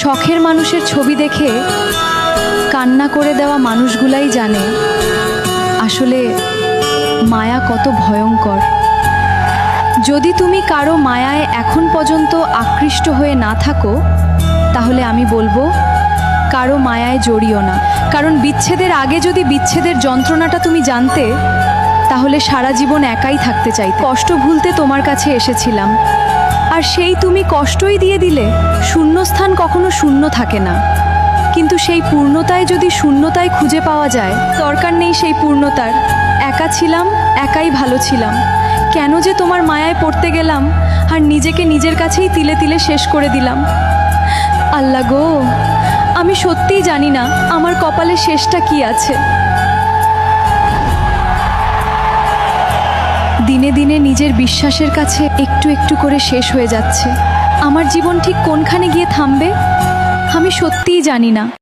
শখের মানুষের ছবি দেখে কান্না করে দেওয়া মানুষগুলাই জানে আসলে মায়া কত ভয়ঙ্কর। যদি তুমি কারো মায়ায় এখন পর্যন্ত আকৃষ্ট হয়ে না থাকো, তাহলে আমি বলবো কারো মায়ায় জড়িও না। কারণ বিচ্ছেদের আগে যদি বিচ্ছেদের যন্ত্রণাটা তুমি জানতে, তাহলে সারা জীবন একাই থাকতে চাইতে। কষ্ট ভুলতে তোমার কাছে এসেছিলাম, আর সেই তুমি কষ্টই দিয়ে দিলে। শূন্যস্থান কখনো শূন্য থাকে না, কিন্তু সেই পূর্ণতায় যদি শূন্যতায় খুঁজে পাওয়া যায়, দরকার নেই সেই পূর্ণতার। একা ছিলাম, একাই ভালো ছিলাম। কেন যে তোমার মায়ায় পড়তে গেলাম আর নিজেকে নিজের কাছেই তিলে তিলে শেষ করে দিলাম। আল্লাহ গো, আমি সত্যিই জানি না আমার কপালে শেষটা কি আছে। দিনে দিনে নিজের বিশ্বাসের কাছে একটু একটু করে শেষ হয়ে যাচ্ছে। আমার জীবন ঠিক কোনখানে গিয়ে থামবে আমি সত্যিই জানি না।